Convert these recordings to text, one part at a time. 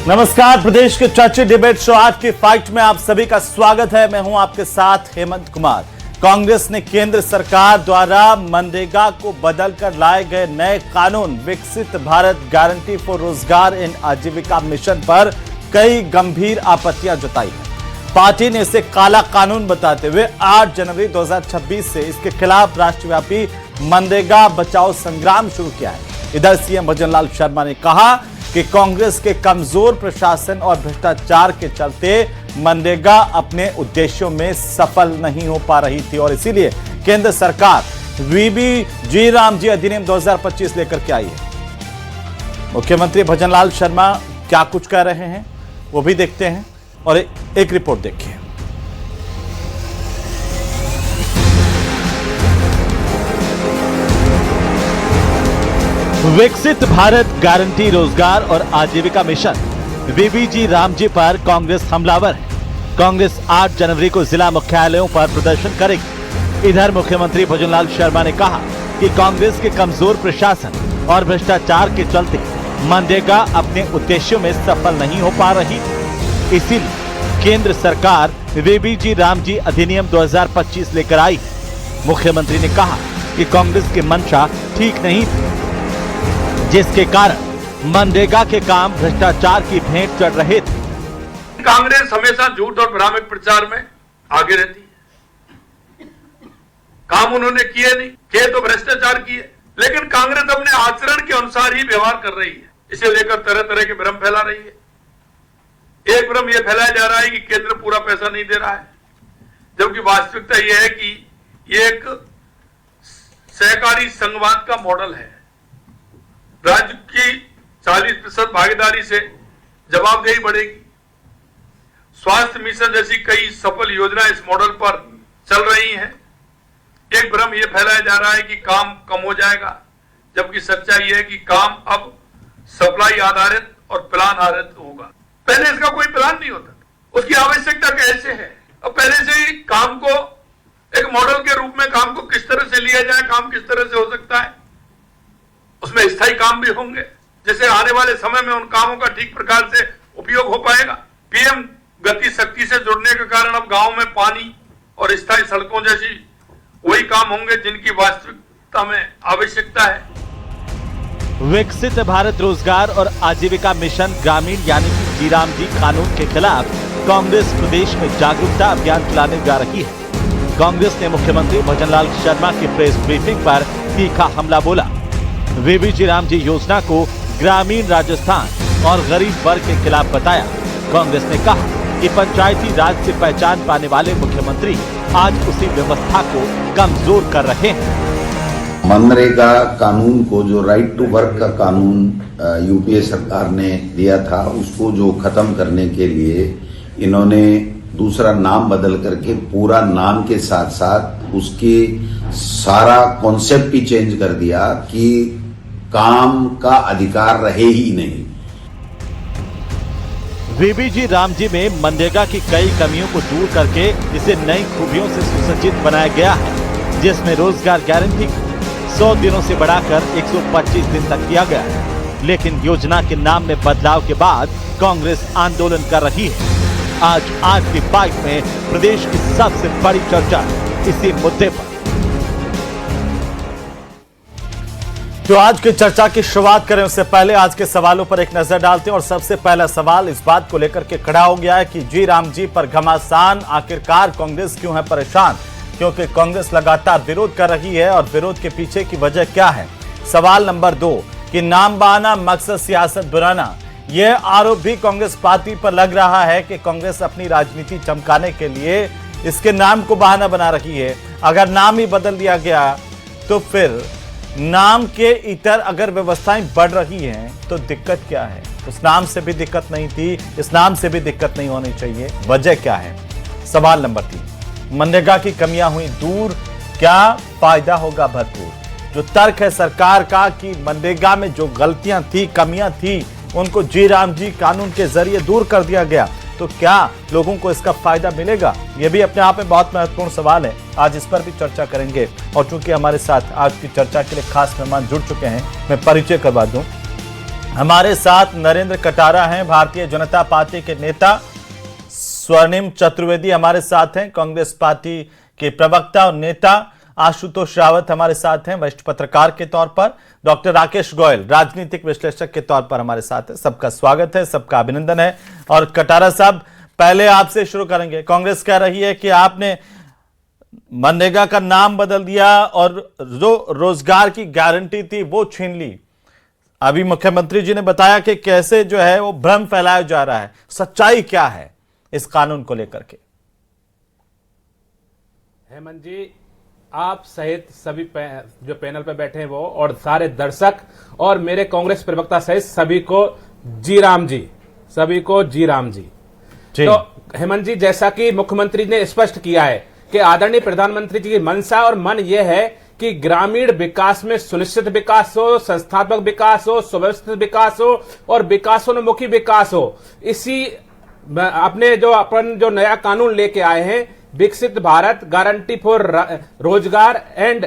नमस्कार, प्रदेश के चर्चित डिबेट शो आज की फाइट में आप सभी का स्वागत है। मैं हूं आपके साथ हेमंत कुमार। कांग्रेस ने केंद्र सरकार द्वारा मनरेगा को बदलकर लाए गए नए कानून विकसित भारत गारंटी फॉर रोजगार इन आजीविका मिशन पर कई गंभीर आपत्तियां जताई हैं। पार्टी ने इसे काला कानून बताते हुए 8 जनवरी 2026 से इसके खिलाफ राष्ट्रव्यापी मनरेगा बचाओ संग्राम शुरू किया है। इधर सीएम भजनलाल शर्मा ने कहा कि कांग्रेस के कमजोर प्रशासन और भ्रष्टाचार के चलते मनरेगा अपने उद्देश्यों में सफल नहीं हो पा रही थी और इसीलिए केंद्र सरकार वीबीजी रामजी अधिनियम 2025 लेकर के आई है। मुख्यमंत्री भजनलाल शर्मा क्या कुछ कह रहे हैं वो भी देखते हैं और एक रिपोर्ट देखिए। विकसित भारत गारंटी रोजगार और आजीविका मिशन वीबीजी रामजी पर कांग्रेस हमलावर है। कांग्रेस 8 जनवरी को जिला मुख्यालयों पर प्रदर्शन करेगी। इधर मुख्यमंत्री भजनलाल शर्मा ने कहा कि कांग्रेस के कमजोर प्रशासन और भ्रष्टाचार के चलते मनरेगा अपने उद्देश्यों में सफल नहीं हो पा रही, इसीलिए केंद्र सरकार वीबीजी रामजी अधिनियम 2025 लेकर आई। मुख्यमंत्री ने कहा कि कांग्रेस की मंशा ठीक नहीं थी, जिसके कारण मनरेगा के काम भ्रष्टाचार की भेंट चढ़ रहे थे। कांग्रेस हमेशा झूठ और भ्रामक प्रचार में आगे रहती है। काम उन्होंने किए नहीं, किए तो भ्रष्टाचार किए, लेकिन कांग्रेस अपने आचरण के अनुसार ही व्यवहार कर रही है। इसे लेकर तरह तरह के भ्रम फैला रही है। एक भ्रम यह फैलाया जा रहा है कि केंद्र पूरा पैसा नहीं दे रहा है, जबकि वास्तविकता यह है कि यह एक सहकारी संघवाद का मॉडल है। राज्य की 40% भागीदारी से जवाबदेही बढ़ेगी। स्वास्थ्य मिशन जैसी कई सफल योजनाएं इस मॉडल पर चल रही हैं। एक भ्रम यह फैलाया जा रहा है कि काम कम हो जाएगा, जबकि सच्चाई यह है कि काम अब सप्लाई आधारित और प्लान आधारित होगा। पहले इसका कोई प्लान नहीं होता, उसकी आवश्यकता कैसे है। अब पहले से ही काम को एक मॉडल के रूप में काम को किस तरह से लिया जाए, काम किस तरह से हो सकता है, उसमें स्थायी काम भी होंगे, जिससे आने वाले समय में उन कामों का ठीक प्रकार से उपयोग हो पाएगा। पीएम गति शक्ति से जुड़ने के कारण अब गांव में पानी और स्थायी सड़कों जैसी वही काम होंगे जिनकी वास्तविकता में आवश्यकता है। विकसित भारत रोजगार और आजीविका मिशन ग्रामीण यानी कि जीरामजी कानून के खिलाफ कांग्रेस प्रदेश में जागरूकता अभियान चलाने जा रही है। कांग्रेस ने मुख्यमंत्री भजनलाल शर्मा की प्रेस ब्रीफिंग पर तीखा हमला बोला। वीबीजी रामजी योजना को ग्रामीण राजस्थान और गरीब वर्ग के खिलाफ बताया। कांग्रेस ने कहा कि पंचायती राज से पहचान पाने वाले मुख्यमंत्री आज उसी व्यवस्था को कमजोर कर रहे हैं। मनरेगा कानून को, जो राइट टू वर्क का कानून यूपीए सरकार ने दिया था, उसको जो खत्म करने के लिए इन्होंने दूसरा नाम बदल करके पूरा नाम के साथ साथ उसकी सारा कॉन्सेप्ट ही चेंज कर दिया कि काम का अधिकार रहे ही नहीं। वीबीजी रामजी में मनरेगा की कई कमियों को दूर करके इसे नई खूबियों से सुसज्जित बनाया गया है, जिसमें रोजगार गारंटी 100 दिनों से बढ़ाकर 125 दिन तक किया गया है। लेकिन योजना के नाम में बदलाव के बाद कांग्रेस आंदोलन कर रही है। आज की फाइट में प्रदेश की सबसे बड़ी चर्चा इसी मुद्दे पर। तो आज की चर्चा की शुरुआत करें उससे पहले आज के सवालों पर एक नजर डालते हैं और सबसे पहला सवाल इस बात को लेकर के खड़ा हो गया है कि जी रामजी पर घमासान, आखिरकार कांग्रेस क्यों है परेशान, क्योंकि कांग्रेस लगातार विरोध कर रही है और विरोध के पीछे की वजह क्या है। सवाल नंबर 2 कि नाम बहाना मकसद सियासत बुराना, यह आरोप भी कांग्रेस पार्टी पर लग रहा है कि कांग्रेस अपनी राजनीति चमकाने के लिए इसके नाम को बहाना बना रही है। अगर नाम ही बदल दिया गया तो फिर नाम के इतर अगर व्यवस्थाएं बढ़ रही हैं तो दिक्कत क्या है। उस नाम से भी दिक्कत नहीं थी, इस नाम से भी दिक्कत नहीं होनी चाहिए, वजह क्या है। सवाल नंबर 3 मनरेगा की कमियां हुई दूर, क्या फायदा होगा भरपूर। जो तर्क है सरकार का कि मनरेगा में जो गलतियां थी, कमियां थी, उनको जी रामजी कानून के जरिए दूर कर दिया गया, तो क्या लोगों को इसका फायदा मिलेगा, यह भी अपने आप में बहुत महत्वपूर्ण सवाल है। आज इस पर भी चर्चा करेंगे और चूंकि हमारे साथ आज की चर्चा के लिए खास मेहमान जुड़ चुके हैं, मैं परिचय करवा दूं। हमारे साथ नरेंद्र कटारा हैं, भारतीय जनता पार्टी के नेता। स्वर्णिम चतुर्वेदी हमारे साथ हैं, कांग्रेस पार्टी के प्रवक्ता और नेता। आशुतोष रावत हमारे साथ हैं, वरिष्ठ पत्रकार के तौर पर। डॉक्टर राकेश गोयल राजनीतिक विश्लेषक के तौर पर हमारे साथ है। सबका स्वागत है, सबका अभिनंदन है। और कटारा साहब, पहले आपसे शुरू करेंगे। कांग्रेस कह रही है कि आपने मनरेगा का नाम बदल दिया और जो रोजगार की गारंटी थी वो छीन ली। अभी मुख्यमंत्री जी ने बताया कि कैसे जो है वो भ्रम फैलाया जा रहा है। सच्चाई क्या है इस कानून को लेकर के? हेमंत जी, आप सहित सभी जो पैनल पे बैठे हैं वो और सारे दर्शक और मेरे कांग्रेस प्रवक्ता सहित सभी को जी राम जी, सभी को जी राम जी। तो हेमंत जी, जैसा कि मुख्यमंत्री ने स्पष्ट किया है कि आदरणीय प्रधानमंत्री जी की मंशा और मन यह है कि ग्रामीण विकास में सुनिश्चित विकास हो, संस्थात्मक विकास हो, सुव्यवस्थित विकास हो और विकासोन्मुखी विकास हो। इसी अपने जो नया कानून लेके आए हैं, विकसित भारत गारंटी फॉर रोजगार एंड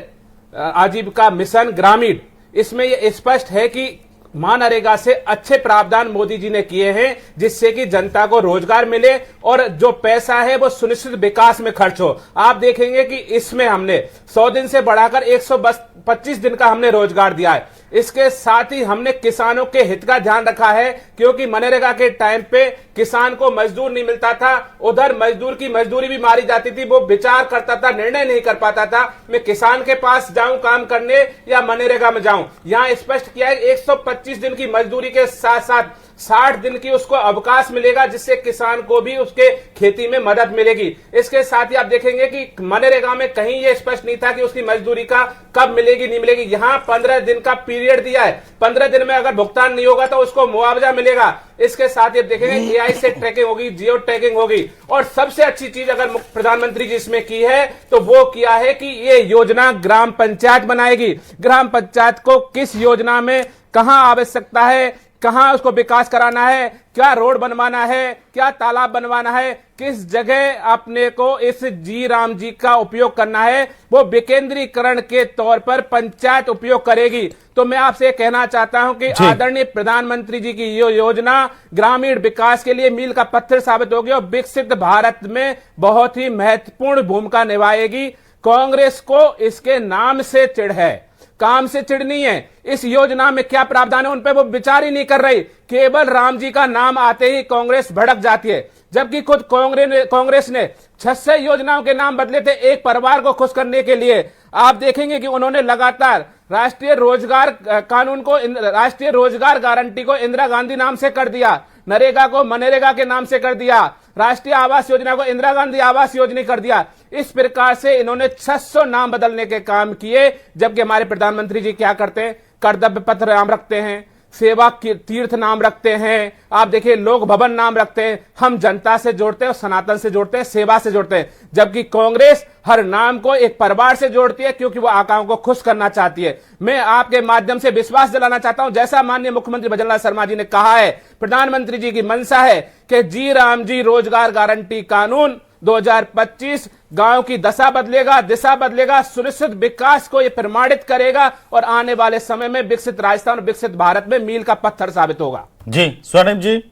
आजीविका मिशन ग्रामीण, इसमें यह स्पष्ट है कि मनरेगा से अच्छे प्रावधान मोदी जी ने किए हैं जिससे कि जनता को रोजगार मिले और जो पैसा है वो सुनिश्चित विकास में खर्च हो। आप देखेंगे कि इसमें हमने 100 दिन से बढ़ाकर 125 दिन का हमने रोजगार दिया है। इसके साथ ही हमने किसानों के हित का ध्यान रखा है, क्योंकि मनरेगा के टाइम पे किसान को मजदूर नहीं मिलता था, उधर मजदूर की मजदूरी भी मारी जाती थी, वो विचार करता था, निर्णय नहीं कर पाता था मैं किसान के पास जाऊं काम करने या मनरेगा में जाऊं। यहां स्पष्ट किया है 125 दिन की मजदूरी के साथ साथ 60 दिन की उसको अवकाश मिलेगा, जिससे किसान को भी उसके खेती में मदद मिलेगी। इसके साथ ही आप देखेंगे कि मनरेगा में कहीं यह स्पष्ट नहीं था कि उसकी मजदूरी का कब मिलेगी नहीं मिलेगी। यहां 15 दिन का पीरियड दिया है, 15 दिन में अगर भुगतान नहीं होगा तो उसको मुआवजा मिलेगा। इसके साथ ही आप देखेंगे AI से ट्रैकिंग होगी, जियो टैगिंग होगी। और सबसे अच्छी चीज अगर प्रधानमंत्री जी इसमें की है तो वो किया है कि ये योजना ग्राम पंचायत बनाएगी। ग्राम पंचायत को किस योजना में कहां आवश्यकता है, कहां उसको विकास कराना है, क्या रोड बनवाना है, क्या तालाब बनवाना है, किस जगह अपने को इस जी राम जी का उपयोग करना है, वो विकेंद्रीकरण के तौर पर पंचायत उपयोग करेगी। तो मैं आपसे कहना चाहता हूं कि आदरणीय प्रधानमंत्री जी की ये योजना ग्रामीण विकास के लिए मील का पत्थर साबित होगी और विकसित भारत में बहुत ही महत्वपूर्ण भूमिका निभाएगी। कांग्रेस को इसके नाम से चिढ़ है, काम से चिढ़नी है। इस योजना में क्या प्रावधान है उन पे वो विचार ही नहीं कर रही। केवल राम जी का नाम आते ही कांग्रेस भड़क जाती है, जबकि खुद कांग्रेस ने 600 योजनाओं के नाम बदले थे एक परिवार को खुश करने के लिए। आप देखेंगे कि उन्होंने लगातार राष्ट्रीय रोजगार कानून को, राष्ट्रीय रोजगार गारंटी को इंदिरा गांधी नाम से कर दिया, नरेगा को मनरेगा के नाम से कर दिया, राष्ट्रीय आवास योजना को इंदिरा गांधी आवास योजना कर दिया। इस प्रकार से इन्होंने 600 नाम बदलने के काम किए, जबकि हमारे प्रधानमंत्री जी क्या करते हैं, कर्तव्य पत्र नाम रखते हैं, सेवा तीर्थ नाम रखते हैं, आप देखिए लोक भवन नाम रखते हैं। हम जनता से जोड़ते हैं और सनातन से जोड़ते हैं, सेवा से जोड़ते हैं, जबकि कांग्रेस हर नाम को एक परिवार से जोड़ती है, क्योंकि वो आकाओं को खुश करना चाहती है। मैं आपके माध्यम से विश्वास दिलाना चाहता हूं, जैसा माननीय मुख्यमंत्री भजनलाल शर्मा जी ने कहा है, प्रधानमंत्री जी की मंशा है कि जी राम जी रोजगार गारंटी कानून 2025 गांव की दशा बदलेगा, दिशा बदलेगा, सुनिश्चित विकास को यह प्रमाणित करेगा और आने वाले समय में विकसित राजस्थान और विकसित भारत में मील का पत्थर साबित होगा। जी स्वर्णिम जी,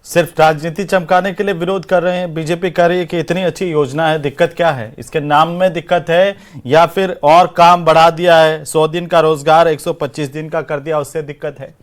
सिर्फ राजनीति चमकाने के लिए विरोध कर रहे हैं। बीजेपी कह रही है कि इतनी अच्छी योजना है, दिक्कत क्या है? इसके नाम में दिक्कत है या फिर और काम बढ़ा दिया है? 100 दिन का रोजगार 125 दिन का कर दिया, उससे दिक्कत है?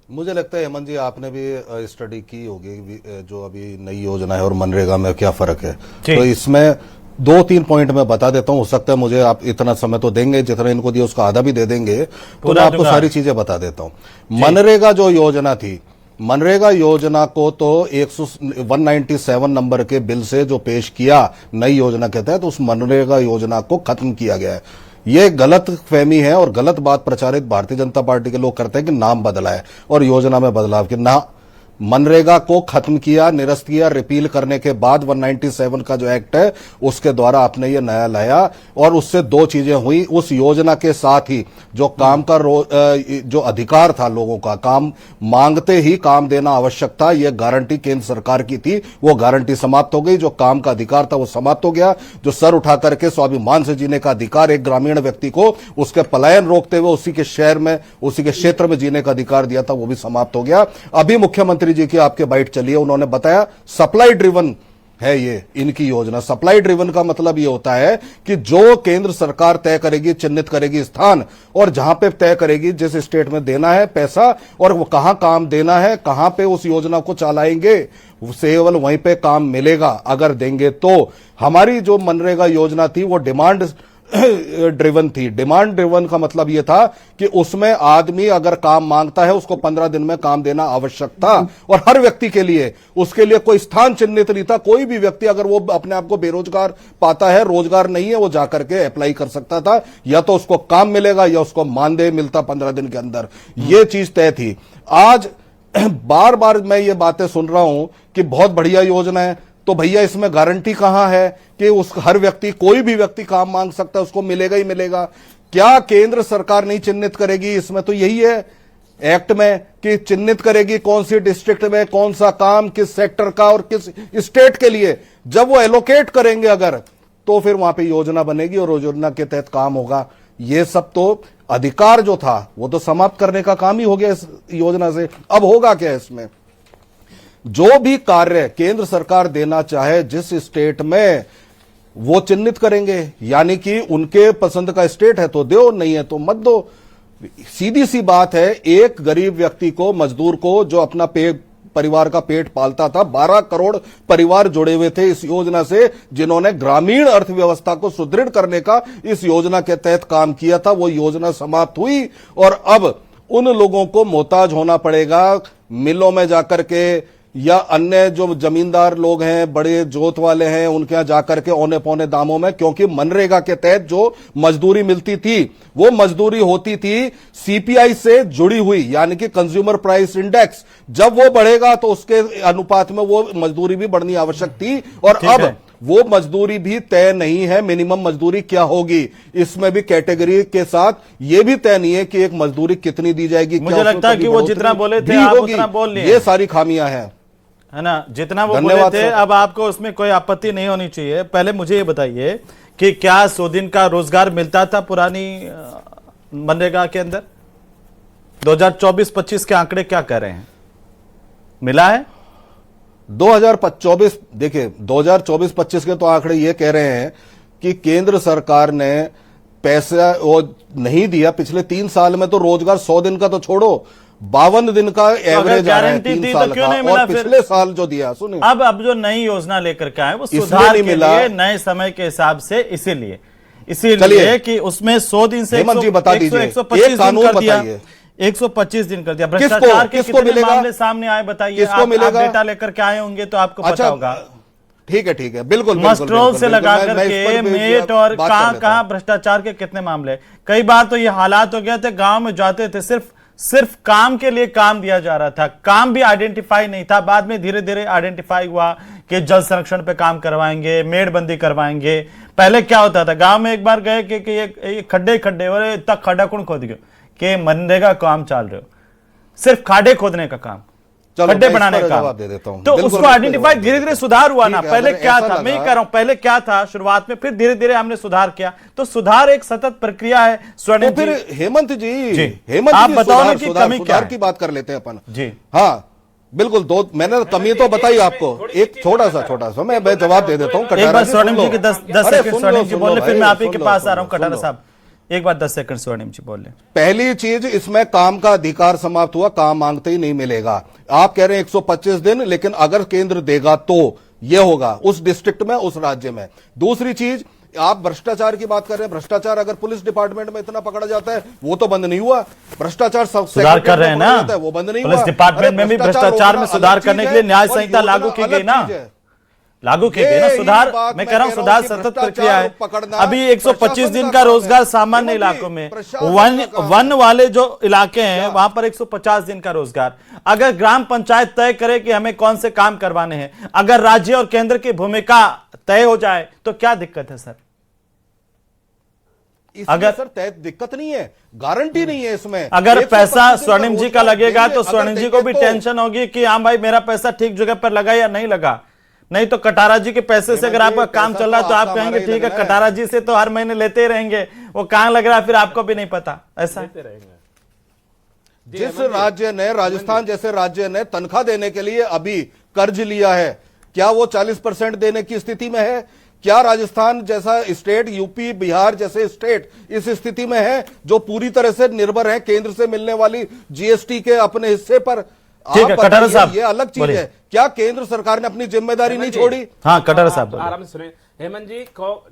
मुझे लगता है हेमंत जी, आपने भी स्टडी की होगी जो अभी नई योजना है और मनरेगा में क्या फर्क है। तो इसमें 2-3 पॉइंट मैं बता देता हूं, हो सकता है मुझे आप इतना समय तो देंगे जितना इनको दिया उसका आधा भी दे देंगे, तो मैं आपको सारी चीजें बता देता हूं। मनरेगा जो योजना थी, मनरेगा योजना को तो 197 नंबर के बिल से जो पेश किया नई योजना के तहत, उस मनरेगा योजना को खत्म किया गया है। ये गलत फहमी है और गलत बात प्रचारित भारतीय जनता पार्टी के लोग करते हैं कि नाम बदला है और योजना में बदलाव के ना। मनरेगा को खत्म किया, निरस्त किया, रिपील करने के बाद 197 का जो एक्ट है उसके द्वारा आपने ये नया लाया और उससे दो चीजें हुई। उस योजना के साथ ही जो काम का जो अधिकार था लोगों का, काम मांगते ही काम देना आवश्यक था, यह गारंटी केंद्र सरकार की थी, वो गारंटी समाप्त हो गई। जो काम का अधिकार था वो समाप्त हो गया। जो सर उठा करके स्वाभिमान से जीने का अधिकार एक ग्रामीण व्यक्ति को उसके पलायन रोकते हुए उसी के शहर में, उसी के क्षेत्र में जीने का अधिकार दिया था, वो भी समाप्त हो गया। अभी मुख्यमंत्री जी की आपके बाइट चलिए, उन्होंने बताया सप्लाई ड्रिवन है ये इनकी योजना। सप्लाई ड्रिवन का मतलब ये होता है कि जो केंद्र सरकार तय करेगी, चिन्हित करेगी स्थान और जहां पे तय करेगी जिस स्टेट में देना है पैसा और वो कहां काम देना है, कहां पे उस योजना को चलाएंगे, केवल वहीं पे काम मिलेगा अगर देंगे तो। हमारी जो मनरेगा योजना थी वो डिमांड ड्रिवन थी। डिमांड ड्रिवन का मतलब यह था कि उसमें आदमी अगर काम मांगता है उसको 15 दिन में काम देना आवश्यक था और हर व्यक्ति के लिए, उसके लिए कोई स्थान चिन्हित नहीं था। कोई भी व्यक्ति अगर वो अपने आप को बेरोजगार पाता है, रोजगार नहीं है, वो जाकर के अप्लाई कर सकता था, या तो उसको काम मिलेगा या उसको मानदेय मिलता 15 दिन के अंदर। यह चीज तय थी। आज बार बार मैं ये बातें सुन रहा हूं कि बहुत बढ़िया योजना है, तो भैया इसमें गारंटी कहां है कि उस हर व्यक्ति, कोई भी व्यक्ति काम मांग सकता है, उसको मिलेगा ही मिलेगा? क्या केंद्र सरकार नहीं चिन्हित करेगी? इसमें तो यही है एक्ट में कि चिन्हित करेगी कौन सी डिस्ट्रिक्ट में कौन सा काम, किस सेक्टर का और किस स्टेट के लिए। जब वो एलोकेट करेंगे अगर, तो फिर वहां पे योजना बनेगी और योजना के तहत काम होगा। ये सब तो अधिकार जो था वो तो समाप्त करने का काम ही हो गया इस योजना से। अब होगा क्या इसमें? जो भी कार्य केंद्र सरकार देना चाहे जिस स्टेट में, वो चिन्हित करेंगे, यानी कि उनके पसंद का स्टेट है तो दो, नहीं है तो मत दो। सीधी सी बात है। एक गरीब व्यक्ति को, मजदूर को, जो अपना परिवार का पेट पालता था, 12 करोड़ परिवार जुड़े हुए थे इस योजना से, जिन्होंने ग्रामीण अर्थव्यवस्था को सुदृढ़ करने का इस योजना के तहत काम किया था। वो योजना समाप्त हुई और अब उन लोगों को मोहताज होना पड़ेगा मिलों में जाकर के, या अन्य जो जमींदार लोग हैं, बड़े जोत वाले हैं, उनके यहां जाकर के औने पौने दामों में, क्योंकि मनरेगा के तहत जो मजदूरी मिलती थी वो मजदूरी होती थी सीपीआई से जुड़ी हुई, यानी कि कंज्यूमर प्राइस इंडेक्स। जब वो बढ़ेगा तो उसके अनुपात में वो मजदूरी भी बढ़नी आवश्यक थी। और अब वो मजदूरी भी तय नहीं है, मिनिमम मजदूरी क्या होगी, इसमें भी कैटेगरी के साथ ये भी तय नहीं है कि एक मजदूरी कितनी दी जाएगी। मुझे लगता है कि वो जितना बोले थे आप उतना बोल लिए। ये सारी खामियां हैं, है ना, जितना वो बोले थे। अब आपको उसमें कोई आपत्ति नहीं होनी चाहिए। पहले मुझे ये बताइए कि क्या 100 दिन का रोजगार मिलता था पुरानी मनरेगा के अंदर? 2024-25 के आंकड़े क्या कह रहे हैं? मिला है? 2024, देखिए 2024-25 के तो आंकड़े ये कह रहे हैं कि केंद्र सरकार ने पैसा वो नहीं दिया। पिछले 3 साल में तो रोजगार 100 दिन का तो छोड़ो, 52 दिन का एवरेज आ रहा है 3 साल का। और पिछले साल जो दिया, सुनिए, अब जो नई योजना लेकर के आए वो सुधार के लिए, नए समय के हिसाब से, इसीलिए कि उसमें 100 दिन से 125 दिन कर दिया, 125 दिन कर दिया। भ्रष्टाचार के कितने मामले सामने आए बताइए? आप डेटा लेकर के आए होंगे तो आपको पता होगा। ठीक है, बिल्कुल मस्ट्रोल से लगा करके मेट और कहां भ्रष्टाचार के कितने मामले। कई बार तो ये हालात हो गया थे, गांव में जाते थे, सिर्फ काम के लिए काम दिया जा रहा था, काम भी आइडेंटिफाई नहीं था। बाद में धीरे धीरे आइडेंटिफाई हुआ कि जल संरक्षण पे काम करवाएंगे, मेड़बंदी करवाएंगे। पहले क्या होता था, गांव में एक बार गए कि ये खड्डे और इतना खड्डा कौन खोद गया कि मनरेगा काम चल रहे हो, सिर्फ खाडे खोदने का काम, खड्डे बनाने का। तो उसको आइडेंटिफाई, धीरे धीरे सुधार हुआ ना। पहले क्या था, मैं ये कह रहा हूं, पहले क्या था शुरुआत में, फिर धीरे धीरे हमने सुधार किया। तो सुधार एक सतत प्रक्रिया है। तो फिर हेमंत जी आप बताओ ना कि कमी क्या की बात कर लेते हैं अपन जी। हाँ बिल्कुल, मैंने कमी तो बताई आपको। एक छोटा सा मैं जवाब दे देता हूँ। एक बार स्वर्णिम जी के 10 सेकंड स्वर्णिम जी बोल, फिर मैं आप ही के पास आ रहा हूँ। कटारा साहब एक बार 10 सेकंड स्वर्णिम जी बोल। पहली चीज, इसमें काम का अधिकार समाप्त हुआ, काम मांगते ही नहीं मिलेगा। आप कह रहे हैं 125 दिन, लेकिन अगर केंद्र देगा तो यह होगा उस डिस्ट्रिक्ट में, उस राज्य में। दूसरी चीज, आप भ्रष्टाचार की बात कर रहे हैं। भ्रष्टाचार अगर पुलिस डिपार्टमेंट में इतना पकड़ा जाता है, वो तो बंद नहीं हुआ। भ्रष्टाचार सुधार कर रहे हैं ना, वो बंद नहीं हुआ। पुलिस डिपार्टमेंट में भी भ्रष्टाचार में सुधार करने के लिए न्याय संहिता लागू की गई ना। लागू किए गए ना सुधार। मैं कह रहा हूं सुधार सतत प्रक्रिया है। अभी 125 दिन का रोजगार सामान्य इलाकों में, वन वाले जो इलाके हैं वहां पर 150 दिन का रोजगार। अगर ग्राम पंचायत तय करे कि हमें कौन से काम करवाने हैं, अगर राज्य और केंद्र की भूमिका तय हो जाए तो क्या दिक्कत है सर? अगर सर तय दिक्कत नहीं है, गारंटी नहीं है इसमें। अगर पैसा स्वर्णिम जी का लगेगा तो स्वर्णिम जी को भी टेंशन होगी कि हाँ भाई मेरा पैसा ठीक जगह पर लगा या नहीं लगा। नहीं तो कटारा जी के पैसे से अगर आपका काम चल रहा है तो आप कहेंगे ठीक है, कटारा जी से तो हर महीने लेते ही रहेंगे, वो कहां लग रहा है फिर आपको भी नहीं पता। ऐसा जिस राज्य ने, राजस्थान जैसे राज्य ने तनख्वाह देने के लिए अभी कर्ज लिया है, क्या वो 40% देने की स्थिति में है? क्या राजस्थान जैसा स्टेट, यूपी बिहार जैसे स्टेट इस स्थिति में है जो पूरी तरह से निर्भर है केंद्र से मिलने वाली जीएसटी के अपने हिस्से पर? ठीक है कटारा साहब, ये अलग चीज है। क्या केंद्र सरकार ने अपनी जिम्मेदारी नहीं छोड़ी? हाँ कटारा साहब आराम से सुनिए। हेमंत जी,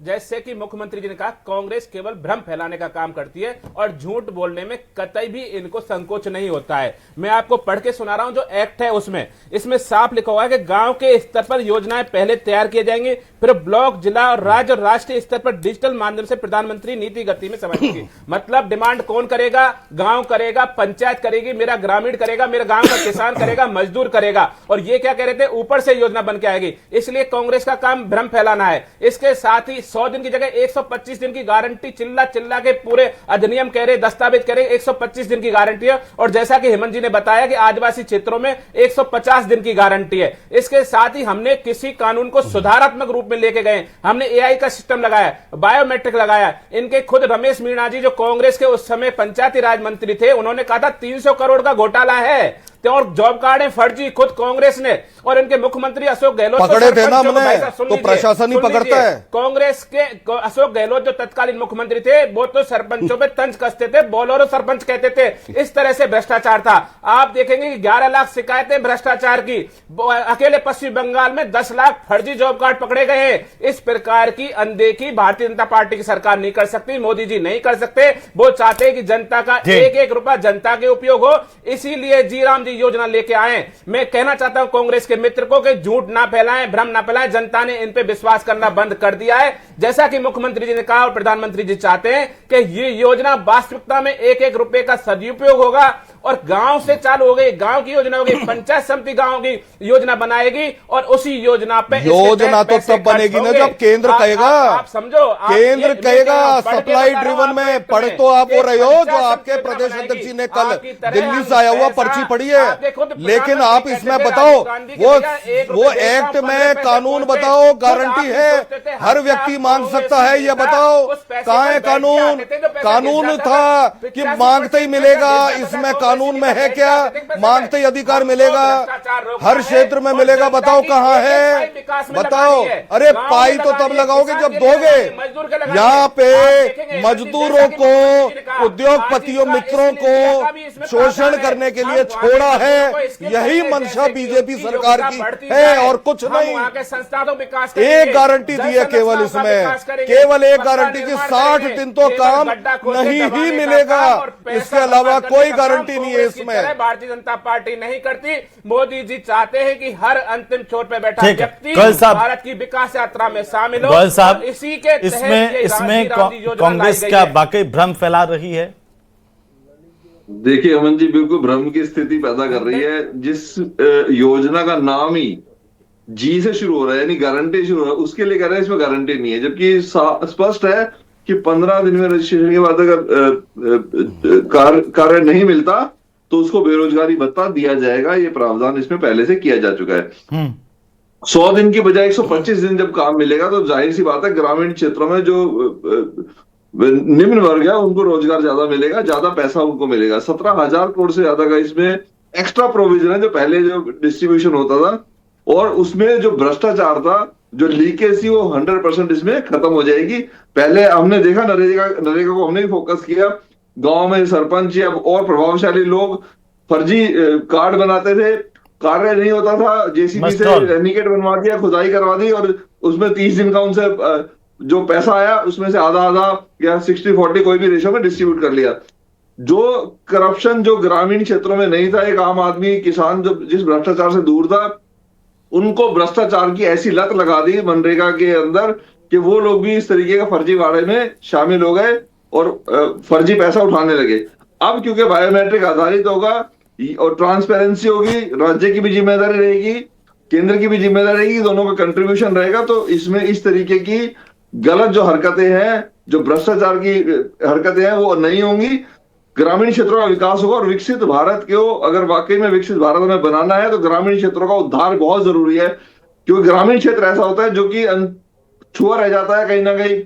जैसे कि मुख्यमंत्री जी ने कहा, कांग्रेस केवल भ्रम फैलाने का काम करती है और झूठ बोलने में कतई भी इनको संकोच नहीं होता है। मैं आपको पढ़ के सुना रहा हूं जो एक्ट है उसमें, इसमें साफ लिखा हुआ है कि गांव के स्तर पर योजनाएं पहले तैयार किए जाएंगे, फिर ब्लॉक, जिला और राज्य और राष्ट्रीय स्तर पर डिजिटल माध्यम से प्रधानमंत्री नीति गति में समझेगी। मतलब डिमांड कौन करेगा? गांव करेगा, पंचायत करेगी, मेरा ग्रामीण करेगा, मेरा गांव का किसान करेगा, मजदूर करेगा। और ये क्या कह रहे थे, ऊपर से योजना बन के आएगी। इसलिए कांग्रेस का काम भ्रम फैलाना है। इसके साथ ही 100 दिन की जगह 125 दिन की गारंटी चिल्ला चिल्ला के पूरे अधिनियम कह रहे, दस्तावेज कह रहे 125 दिन की गारंटी है। और जैसा कि हेमंत जी ने बताया कि आदिवासी क्षेत्रों में 150 दिन की गारंटी है। इसके साथ ही हमने किसी कानून को सुधारात्मक रूप में लेके गए, हमने एआई का सिस्टम लगाया, बायोमेट्रिक लगाया। इनके खुद रमेश मीणा जी जो कांग्रेस के उस समय पंचायती राज मंत्री थे, उन्होंने कहा था 300 करोड़ का घोटाला है और जॉब कार्ड है फर्जी, खुद कांग्रेस ने। और इनके मुख्यमंत्री अशोक गहलोत पकड़े थे ना हमने, तो प्रशासन ही पकड़ता है। कांग्रेस के अशोक गहलोत जो तत्कालीन मुख्यमंत्री थे, वो तो सरपंचों पे तंज कसते थे, बोलोरो सरपंच कहते थे। इस तरह से भ्रष्टाचार था। आप देखेंगे कि 11 लाख शिकायतें भ्रष्टाचार की, अकेले पश्चिम बंगाल में 10 लाख फर्जी जॉब कार्ड पकड़े गए हैं। इस प्रकार की अनदेखी भारतीय जनता पार्टी की सरकार नहीं कर सकती, मोदी जी नहीं कर सकते। वो चाहते हैं कि जनता का एक एक रुपया जनता के उपयोग हो, इसीलिए जी राम जी योजना लेके आए। मैं कहना चाहता हूं कांग्रेस के मित्र को कि झूठ ना फैलाएं, भ्रम ना फैलाएं। जनता ने इन पे विश्वास करना बंद कर दिया है। जैसा कि मुख्यमंत्री जी ने कहा और प्रधानमंत्री जी चाहते हैं कि ये योजना वास्तविकता में एक एक रुपए का सदुपयोग होगा और गांव से चालू हो गई, गांव की योजना होगी, पंचायत समिति गांव की योजना बनाएगी और उसी योजना पे योजना तो तब बनेगी ना जब केंद्र कहेगा। आप समझो, केंद्र कहेगा। सप्लाई ड्रिवन में पढ़ तो आप हो रहे हो, जो आपके प्रदेश अध्यक्ष जी ने कल दिल्ली से आया हुआ पर्ची पढ़ी है। लेकिन आप इसमें बताओ, वो एक्ट में कानून बताओ, गारंटी है, हर व्यक्ति मांग सकता है, ये बताओ कहां है कानून? कानून था कि मांगते ही मिलेगा, इसमें कानून में है क्या? मांगते ही अधिकार मिलेगा, हर क्षेत्र में मिलेगा। बताओ कहां है, बताओ। अरे पाई तो तब लगाओगे जब दोगे। यहाँ पे मजदूरों को, उद्योगपतियों मित्रों को शोषण करने के लिए छोड़ा है। यही मंशा बीजेपी सरकार की है और कुछ नहीं। एक गारंटी दी है केवल इसमें, केवल एक गारंटी की 60 दिन तो काम नहीं ही मिलेगा, इसके अलावा कोई गारंटी नहीं है इसमें। भारतीय जनता पार्टी नहीं करती। मोदी जी चाहते हैं कि हर अंतिम छोर पे बैठा व्यक्ति भारत की विकास यात्रा में शामिल हो। साहब, इसी के इसमें कांग्रेस क्या वाकई भ्रम फैला रही है? देखिए अमन जी, बिल्कुल भ्रम की स्थिति पैदा कर रही है। जिस योजना का नाम ही जी से शुरू हो रहा है, यानी गारंटी शुरू हो रहा है, उसके लिए कह रहे हैं इसमें गारंटी नहीं है। जबकि स्पष्ट है कि 15 दिन में रजिस्ट्रेशन के बाद अगर कार्य नहीं मिलता तो उसको बेरोजगारी भत्ता दिया जाएगा। ये प्रावधान इसमें पहले से किया जा चुका है। 100 दिन की बजाय 125 दिन जब काम मिलेगा तो जाहिर सी बात है ग्रामीण क्षेत्रों में जो निम्न वर्ग है उनको रोजगार ज्यादा मिलेगा, ज्यादा पैसा उनको मिलेगा। 17,000 करोड़ से ज्यादा का इसमें एक्स्ट्रा प्रोविजन है जो पहले जो डिस्ट्रीब्यूशन होता था, और उसमें जो भ्रष्टाचार था, जो लीकेज थी, वो 100% इसमें खत्म हो जाएगी। पहले हमने देखा नरेगा को हमने भी फोकस किया, गांव में सरपंच या और प्रभावशाली लोग फर्जी कार्ड बनाते थे, कार्य नहीं होता था, जेसीबी से रेनिकेट बनवा दिया, खुदाई करवा दी और उसमें 30 दिन का उनसे जो पैसा आया उसमें से आधा आधा या 60-40 कोई भी रेशो में डिस्ट्रीब्यूट कर लिया। जो करप्शन जो ग्रामीण क्षेत्रों में नहीं था, एक आम आदमी किसान जो जिस भ्रष्टाचार से दूर था, उनको भ्रष्टाचार की ऐसी लत लगा दी मनरेगा के अंदर कि वो लोग भी इस तरीके का फर्जीवाड़े में शामिल हो गए और फर्जी पैसा उठाने लगे। अब क्योंकि बायोमेट्रिक आधारित होगा और ट्रांसपेरेंसी होगी, राज्य की भी जिम्मेदारी रहेगी, केंद्र की भी जिम्मेदारी रहेगी, दोनों का कंट्रीब्यूशन रहेगा, तो इसमें इस तरीके की गलत जो हरकतें हैं, जो भ्रष्टाचार की हरकतें हैं, वो नहीं होंगी। ग्रामीण क्षेत्रों का विकास होगा और विकसित भारत को अगर वाकई में विकसित भारत में बनाना है तो ग्रामीण क्षेत्रों का उद्धार बहुत जरूरी है, क्योंकि ग्रामीण क्षेत्र ऐसा होता है जो कि छुआ रह जाता है कहीं ना कहीं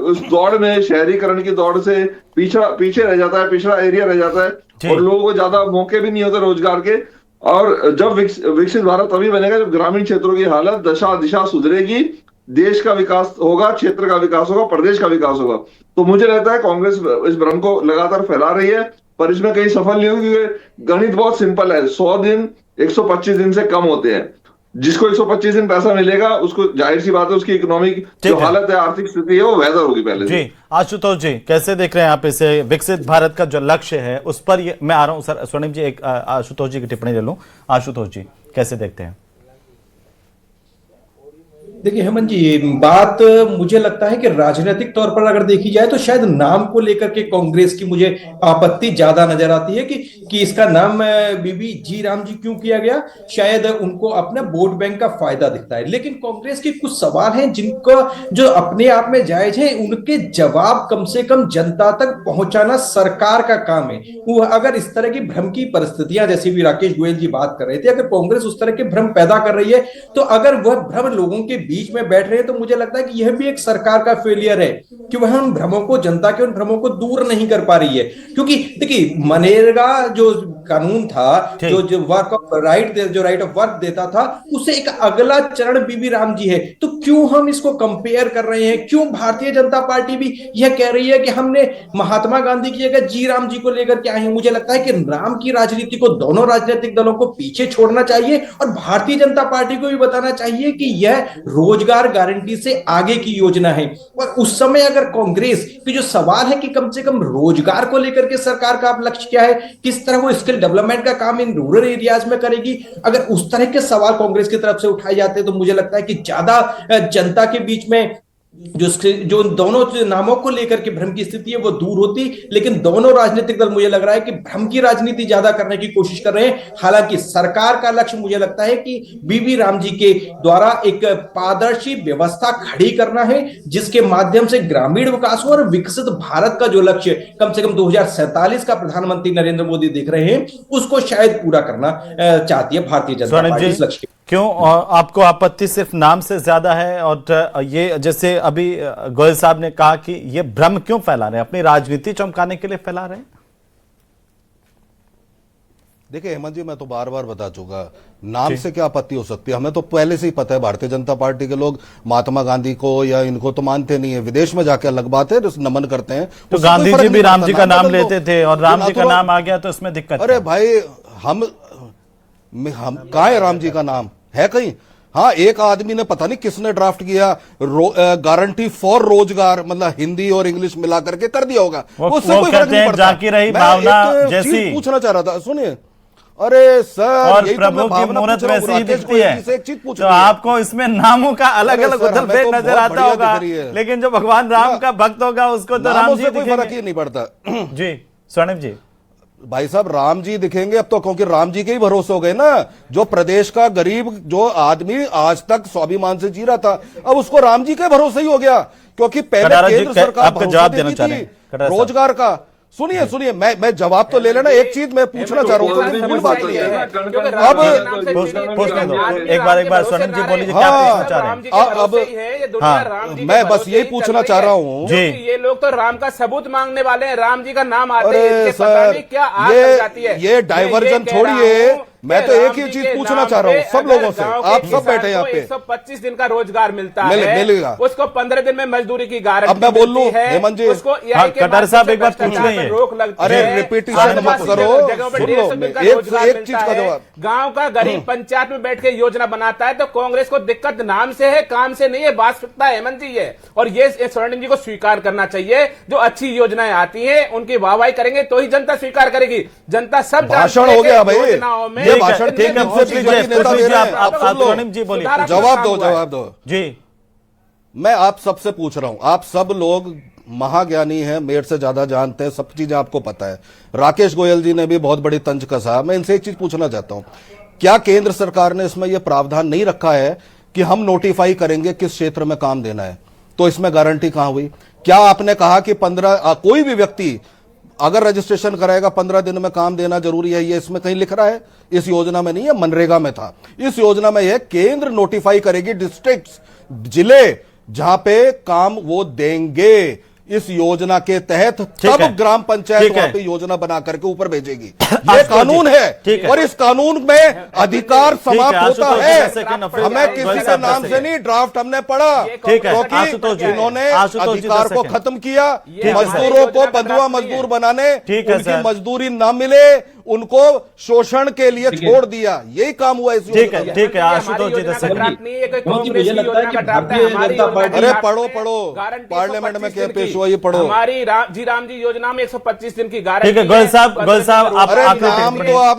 उस दौड़ में, शहरीकरण की दौड़ से पीछे रह जाता है, पिछड़ा एरिया रह जाता है और लोगों को ज्यादा मौके भी नहीं होते रोजगार के। और जब विकसित भारत तभी बनेगा जब ग्रामीण क्षेत्रों की हालत, दशा दिशा सुधरेगी, देश का विकास होगा, क्षेत्र का विकास होगा, प्रदेश का विकास होगा। तो मुझे लगता है कांग्रेस इस भ्रम को लगातार फैला रही है, पर इसमें कहीं सफल नहीं होगी, क्योंकि गणित बहुत सिंपल है। 100 दिन 125 दिन से कम होते हैं। जिसको 125 दिन पैसा मिलेगा उसको जाहिर सी बात है उसकी इकोनॉमिक जो हालत है, आर्थिक स्थिति है, वो बेहतर होगी पहले जी। आशुतोष जी कैसे देख रहे हैं आप इसे, विकसित भारत का जो लक्ष्य है उस पर मैं आ रहा हूं सर। स्वर्णिम जी एक आशुतोष जी की टिप्पणी ले लूं। आशुतोष जी कैसे देखते हैं? देखिए हेमंत जी, ये बात मुझे लगता है कि राजनीतिक तौर पर अगर देखी जाए तो शायद नाम को लेकर के कांग्रेस की मुझे आपत्ति ज्यादा नजर आती है कि इसका नाम बीबी जी राम जी क्यों किया गया। शायद उनको अपना वोट बैंक का फायदा दिखता है, लेकिन कांग्रेस के कुछ सवाल हैं जिनको जो अपने आप में जायज हैं, उनके जवाब कम से कम जनता तक पहुंचाना सरकार का काम है। वो अगर इस तरह की भ्रम की परिस्थितियां, जैसे भी राकेश गोयल जी बात कर रहे थे, अगर कांग्रेस उस तरह के भ्रम पैदा कर रही है तो अगर वह भ्रम लोगों के बीच में बैठ रहे हैं तो मुझे लगता है कि यह भी एक सरकार का फेलियर है कि वह उन भ्रमों को, जनता के उन भ्रमों को दूर नहीं कर पा रही है। क्योंकि देखिए मनरेगा जो कानून था, जो वर्क ऑफ राइट, जो राइट ऑफ वर्क देता था, उसे एक अगला चरण बीबी राम जी है। तो क्यों हम इसको कंपेयर कर रहे हैं? क्यों भारतीय जनता पार्टी भी यह कह रही है कि हमने महात्मा गांधी की जगह जी राम जी को लेकर के आए हैं? मुझे लगता है कि राम की राजनीति को दोनों राजनीतिक दलों को पीछे छोड़ना चाहिए और भारतीय जनता पार्टी को भी बताना चाहिए कि यह रोजगार गारंटी से आगे की योजना है। और उस समय अगर कांग्रेस की जो सवाल है कि कम से कम रोजगार को लेकर के सरकार का लक्ष्य क्या है, किस तरह वो स्किल डेवलपमेंट का काम इन रूरल एरियाज में करेगी, अगर उस तरह के सवाल कांग्रेस की तरफ से उठाए जाते हैं तो मुझे लगता है कि ज्यादा जनता के बीच में जो दोनों नामों को लेकर के भ्रम की स्थिति है वो दूर होती। लेकिन दोनों राजनीतिक दल मुझे लग रहा है कि भ्रम की राजनीति ज्यादा करने की कोशिश कर रहे हैं। हालांकि सरकार का लक्ष्य मुझे लगता है कि बीबी राम जी के द्वारा एक पारदर्शी व्यवस्था खड़ी करना है, जिसके माध्यम से ग्रामीण विकास हो और विकसित भारत का जो लक्ष्य कम से कम 2047 का प्रधानमंत्री नरेंद्र मोदी देख रहे हैं, उसको शायद पूरा करना चाहती है भारतीय जनता पार्टी। इस लक्ष्य क्यों आपको आपत्ति सिर्फ नाम से ज्यादा है? और ये जैसे अभी गोयल साहब ने कहा कि ये भ्रम क्यों फैला रहे हैं, अपनी राजनीति चमकाने के लिए फैला रहे हैं? देखिए हेमंत जी, मैं तो बार बार बता चुका, नाम से क्या आपत्ति हो सकती है? हमें तो पहले से ही पता है भारतीय जनता पार्टी के लोग महात्मा गांधी को या इनको तो मानते नहीं है। विदेश में जाके अलग बात है, नमन करते हैं। तो गांधी जी भी राम जी का नाम लेते थे और राम जी का नाम आ गया तो इसमें दिक्कत। अरे भाई, हम कहाँ है राम जी का नाम? है कहीं? हाँ, एक आदमी ने पता नहीं किसने ड्राफ्ट किया, गारंटी फॉर रोजगार, मतलब हिंदी और इंग्लिश मिला करके कर दिया होगा। उससे कोई फर्क नहीं पड़ता। जाकी रही भावना जैसी पूछना चाह रहा था, सुनिए। अरे सर, और प्रभु की मूर्त वैसी ही दिखती है। एक चीज पूछ, तो आपको इसमें नामों का अलग अलग उधर फेर नजर आता होगा, लेकिन जो भगवान राम का भक्त होगा उसको तो राम जी कोई फर्क ही नहीं पड़ता। जी स्वर्णिम जी, भाई साहब, राम जी दिखेंगे अब तो, क्योंकि राम जी के ही भरोसे हो गए ना। जो प्रदेश का गरीब जो आदमी आज तक स्वाभिमान से जी रहा था, अब उसको राम जी के भरोसे ही हो गया, क्योंकि पहले केंद्र सरकार आपका जवाब देना चाह रहे हैं रोजगार का। सुनिए, मैं जवाब तो ले लेना। एक चीज मैं पूछना चाह रहा हूँ, अब एक बार स्वर्णिम जी बोलिए क्या पूछना चाह रहे हैं? मैं बस यही पूछना चाह रहा हूँ जी। ये लोग तो राम का सबूत मांगने वाले हैं, राम जी का नाम आते हैं, सर ये डाइवर्जन छोड़िए। मैं तो एक ही चीज पूछना चाह रहा हूँ सब लोगों से, आप सब बैठे यहाँ पे। 125 दिन का रोजगार मिलता है, मिलेगा उसको 15 दिन में मजदूरी की गारंटी। अब मैं बोल लूं हेमंत जी, उसको कटार साहब एक बार पूछ लेंगे। रोक लगती है। अरे रिपीटिशन मत करो, एक चीज का जवाब। गांव का गरीब पंचायत में बैठ के योजना बनाता है, तो कांग्रेस को दिक्कत नाम से है, काम से नहीं है, वास्तविकता है हेमंत जी ये। और ये स्वर्णिम जी को स्वीकार करना चाहिए। जो अच्छी योजनाएं आती है उनकी वाहवाही करेंगे तो ही जनता स्वीकार करेगी। जनता सब भाषण हो गया भाई, मेरे भाषण ठीक है, से पूछ लीजिए, नेता दे रहे हैं, आप सुन लो। स्वर्णिम जी बोलिए। जवाब दो जी। मैं आप सबसे पूछ रहा हूं, आप सब लोग महाज्ञानी हैं, मेरे से ज्यादा जानते हैं, सब चीजें आपको पता है। राकेश गोयल जी ने भी बहुत बड़ी तंज कसा। मैं इनसे एक चीज पूछना चाहता हूं, क्या केंद्र सरकार ने इसमें यह प्रावधान नहीं रखा है कि हम नोटिफाई करेंगे किस क्षेत्र में काम देना है? तो इसमें गारंटी कहां हुई? क्या आपने कहा कि 15 कोई भी व्यक्ति अगर रजिस्ट्रेशन कराएगा 15 दिन में काम देना जरूरी है? ये इसमें कहीं लिख रहा है? इस योजना में नहीं है, मनरेगा में था। इस योजना में यह केंद्र नोटिफाई करेगी डिस्ट्रिक्ट्स, जिले जहां पे काम वो देंगे इस योजना के तहत, तब ग्राम पंचायत वहां पे योजना बना करके ऊपर भेजेगी। ये कानून है और इस कानून में अधिकार समाप्त होता है। हमें किसी के नाम से नहीं, ड्राफ्ट हमने पढ़ा क्योंकि इन्होंने अधिकार को खत्म किया। मजदूरों को बंधुआ मजदूर बनाने, उनकी मजदूरी ना मिले, उनको शोषण के लिए छोड़ दिया। यही काम हुआ इस योजना में। ठीक है आशुतोष जी, मुझे लगता है कि भारतीय जनता पार्टी, अरे पढ़ो पार्लियामेंट में क्या पेश हुआ, ये पढ़ो। हमारी राम जी योजना में 125 दिन की गारंटी। ठीक है गोयल साहब, आप नाम तो आप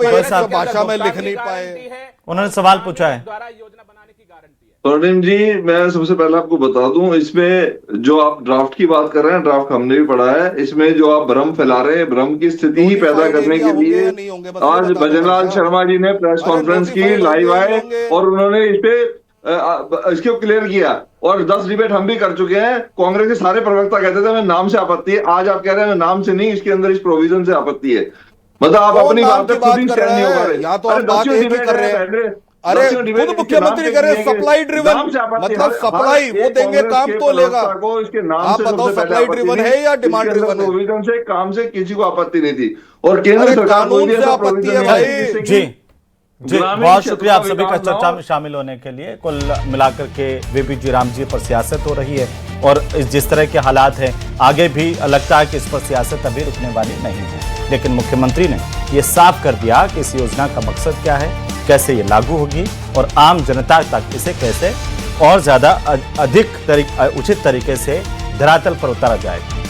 भाषा में लिख नहीं पाए। उन्होंने सवाल पूछा है। द्वारा योजना बनाने की गारंटी है। स्वर्णिम जी, मैं सबसे पहले आपको बता दूं, इसमें जो आप ड्राफ्ट की बात कर रहे हैं, ड्राफ्ट हमने भी पढ़ा है। इसमें जो आप भ्रम फैला रहे हैं, भ्रम की स्थिति ही पैदा करने के लिए आज भजनलाल शर्मा जी ने प्रेस कॉन्फ्रेंस की, लाइव आए और उन्होंने इस पे इसको क्लियर किया। और 10 डिबेट हम भी कर चुके हैं। कांग्रेस के सारे प्रवक्ता कहते थे हमें नाम से आपत्ति है, आज आप कह रहे हैं हमें नाम से नहीं, इसके अंदर इस प्रोविजन से आपत्ति है। मतलब आप अपनी बात पे खुद ही स्टैंड नहीं हो पा रहे। यहाँ तो हम बात एक ही कर रहे हैं। अरे खुद मुख्यमंत्री कह रहे हैं सप्लाई ड्रिवन, मतलब सप्लाई वो देंगे, काम तो लेगा। आप बताओ सप्लाई ड्रिवन है या डिमांड ड्रिवन है? प्रोविजन से, काम से किसी को आपत्ति नहीं थी और केंद्र सरकार कानून से आपत्ति है भाई। जी बहुत शुक्रिया आप सभी का चर्चा में शामिल होने के लिए। कुल मिलाकर के वीपी जी राम जी पर सियासत हो रही है और जिस तरह के हालात हैं आगे भी लगता है कि इस पर सियासत अभी रुकने वाली नहीं है। लेकिन मुख्यमंत्री ने ये साफ कर दिया कि इस योजना का मकसद क्या है, कैसे ये लागू होगी और आम जनता तक इसे कैसे और ज्यादा अधिक उचित तरीके से धरातल पर उतारा जाएगा।